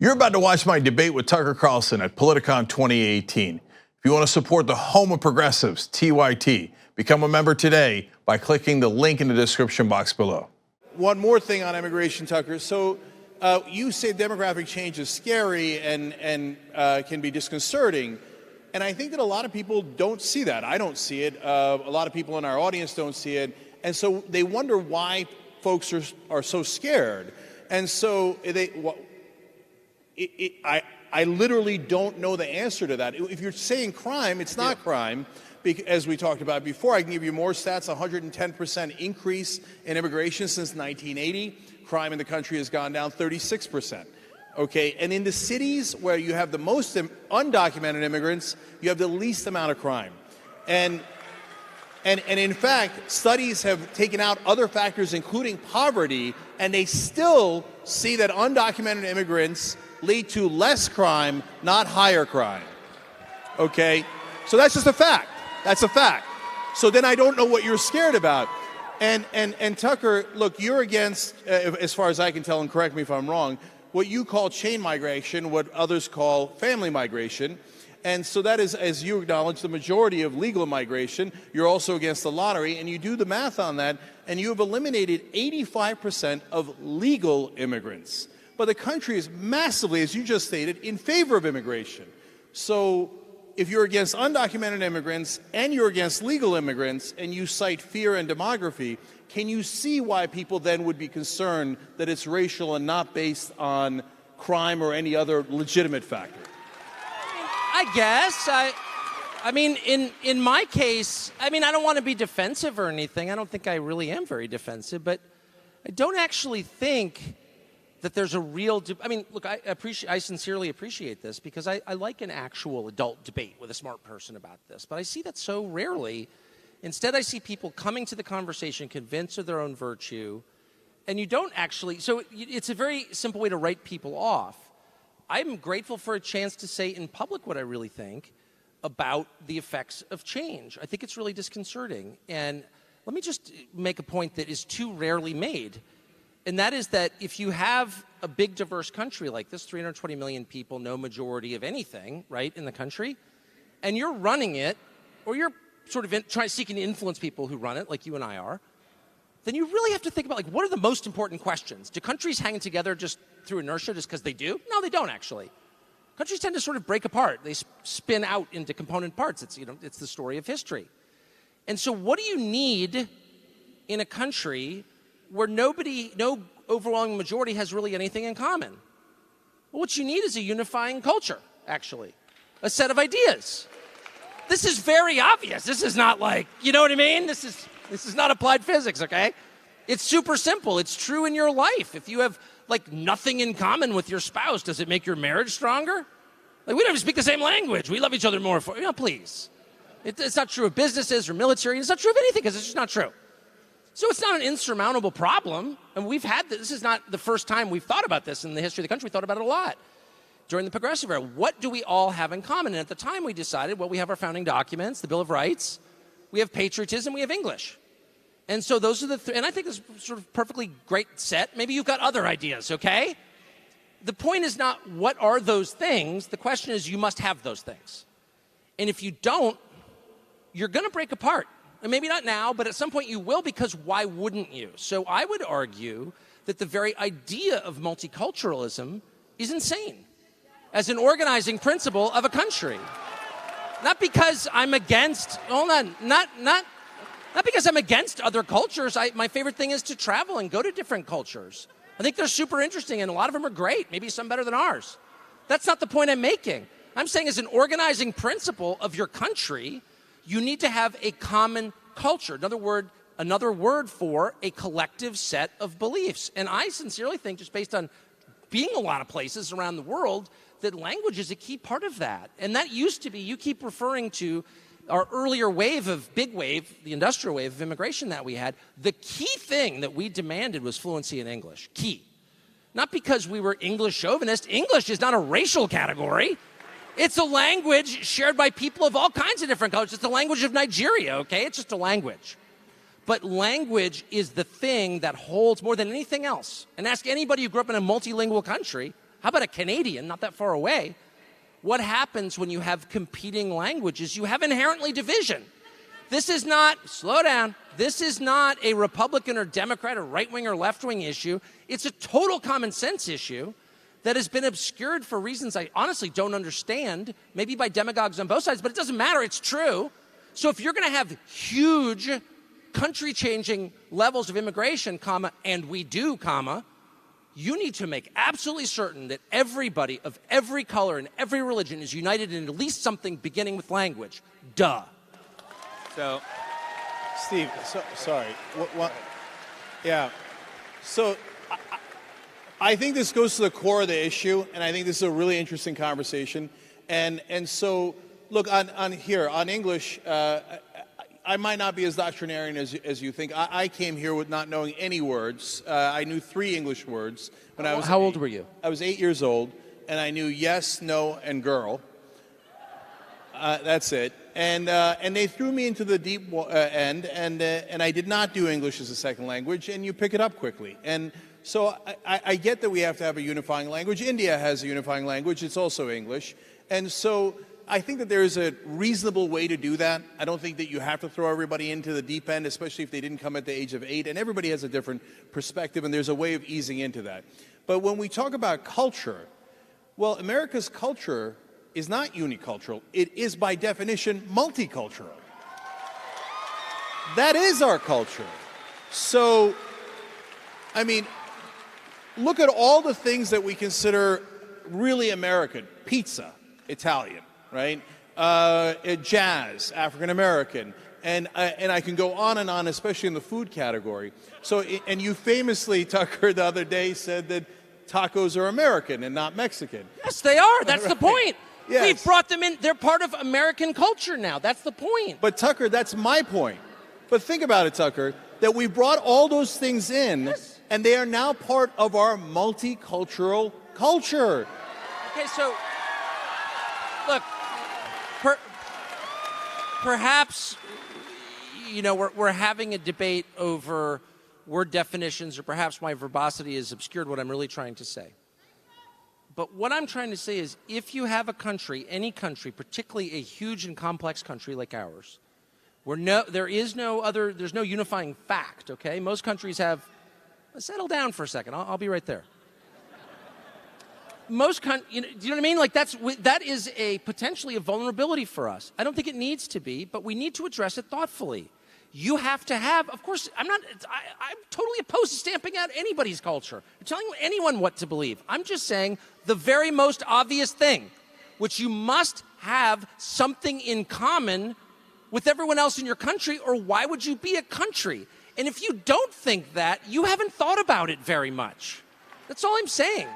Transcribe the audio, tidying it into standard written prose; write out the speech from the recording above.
You're about to watch my debate with Tucker Carlson at Politicon 2018. If you want to support the home of progressives, TYT, become a member today by clicking the link in the description box below. One more thing on immigration, Tucker. So you say demographic change is scary and can be disconcerting. And I think that a lot of people don't see that. I don't see it. A lot of people in our audience don't see it. And so they wonder why folks are so scared. And so I literally don't know the answer to that. If you're saying crime, it's not crime. As we talked about before, I can give you more stats, 110% increase in immigration since 1980. Crime in the country has gone down 36%. Okay, and in the cities where you have the most undocumented immigrants, you have the least amount of crime. And in fact, studies have taken out other factors, including poverty, and they still see that undocumented immigrants lead to less crime, not higher crime. Okay, so that's just a fact. That's a fact. So then I don't know what you're scared about. And Tucker, look, you're against, as far as I can tell, and correct me if I'm wrong, what you call chain migration, what others call family migration. And so that is, as you acknowledge, the majority of legal migration. You're also against the lottery, and you do the math on that, and you have eliminated 85% of legal immigrants. But the country is massively, as you just stated, in favor of immigration. So if you're against undocumented immigrants and you're against legal immigrants and you cite fear and demography, can you see why people then would be concerned that it's racial and not based on crime or any other legitimate factor? I guess. I mean, in my case, I mean, I don't want to be defensive or anything. I don't think I really am very defensive, but I don't actually think that there's a real, I mean, look, I sincerely appreciate this because I like an actual adult debate with a smart person about this, but I see that so rarely. Instead, I see people coming to the conversation convinced of their own virtue, and you don't actually, so it's a very simple way to write people off. I'm grateful for a chance to say in public what I really think about the effects of change. I think it's really disconcerting. And let me just make a point that is too rarely made. And that is that if you have a big, diverse country like this, 320 million people, no majority of anything, right, in the country, and you're running it, or you're sort of seeking to influence people who run it, like you and I are, then you really have to think about, like, what are the most important questions? Do countries hang together just through inertia, just because they do? No, they don't, actually. Countries tend to sort of break apart. They spin out into component parts. It's, you know, it's the story of history. And so what do you need in a country where no overwhelming majority has really anything in common? Well, what you need is a unifying culture, actually. A set of ideas. This is very obvious. This is not like, you know what I mean? This is not applied physics, okay? It's super simple. It's true in your life. If you have, like, nothing in common with your spouse, does it make your marriage stronger? Like, we don't even speak the same language. We love each other more. You know, please. It's not true of businesses or military. It's not true of anything because it's just not true. So it's not an insurmountable problem. And we've had this is not the first time we've thought about this in the history of the country. We thought about it a lot during the Progressive era. What do we all have in common? And at the time we decided, well, we have our founding documents, the Bill of Rights, we have patriotism, we have English. And so those are the three, and I think this is sort of perfectly great set. Maybe you've got other ideas, okay? The point is not what are those things. The question is you must have those things. And if you don't, you're going to break apart. And maybe not now, but at some point you will, because why wouldn't you? So I would argue that the very idea of multiculturalism is insane as an organizing principle of a country. Not because I'm against, hold on, not because I'm against other cultures. My favorite thing is to travel and go to different cultures. I think they're super interesting, and a lot of them are great, maybe some better than ours. That's not the point I'm making. I'm saying as an organizing principle of your country, you need to have a common culture. Another word for a collective set of beliefs. And I sincerely think, just based on being a lot of places around the world, that language is a key part of that. And that used to be, you keep referring to our earlier big wave, the industrial wave of immigration that we had. The key thing that we demanded was fluency in English. Key. Not because we were English chauvinist. English is not a racial category. It's a language shared by people of all kinds of different cultures. It's the language of Nigeria, okay? It's just a language. But language is the thing that holds more than anything else. And ask anybody who grew up in a multilingual country How about a Canadian, not that far away? What happens when you have competing languages? You have inherently division. This is not, slow down, this is not a Republican or Democrat or right-wing or left-wing issue. It's a total common sense issue that has been obscured for reasons I honestly don't understand, maybe by demagogues on both sides, but it doesn't matter, it's true. So if you're gonna have huge country-changing levels of immigration, comma, and we do, comma, you need to make absolutely certain that everybody of every color and every religion is united in at least something beginning with language. Duh. So, Steve, sorry. What? Yeah. So, I think this goes to the core of the issue, and I think this is a really interesting conversation. And so, look, on English, I might not be as doctrinarian as you think. I came here with not knowing any words. I knew 3 English words when I was. How old were you? I was 8 years old, and I knew yes, no, and girl. That's it. And they threw me into the deep end, and I did not do English as a second language, and you pick it up quickly. And so I get that we have to have a unifying language. India has a unifying language. It's also English. And so I think that there is a reasonable way to do that. I don't think that you have to throw everybody into the deep end, especially if they didn't come at the age of 8. And everybody has a different perspective, and there's a way of easing into that. But when we talk about culture, well, America's culture is not unicultural. It is, by definition, multicultural. That is our culture. So, I mean, look at all the things that we consider really American. Pizza, Italian, right? Jazz, African American. And I can go on and on, especially in the food category. So, and you famously, Tucker, the other day said that tacos are American and not Mexican. Yes, they are. That's Right. the point. Yes. We've brought them in. They're part of American culture now. That's the point. But Tucker, that's my point. But think about it, Tucker, that we brought all those things in, Yes. and they are now part of our multicultural culture. Okay, so look, perhaps we're having a debate over word definitions, or perhaps my verbosity has obscured what I'm really trying to say. But what I'm trying to say is, if you have a country, any country, particularly a huge and complex country like ours, where there's no unifying fact, okay? Most countries have, settle down for a second, I'll be right there. Do you know what I mean? Like that is potentially a vulnerability for us. I don't think it needs to be, but we need to address it thoughtfully. You have to have, of course, I'm totally opposed to stamping out anybody's culture, or telling anyone what to believe. I'm just saying the very most obvious thing, which you must have something in common with everyone else in your country, or why would you be a country? And if you don't think that, you haven't thought about it very much. That's all I'm saying.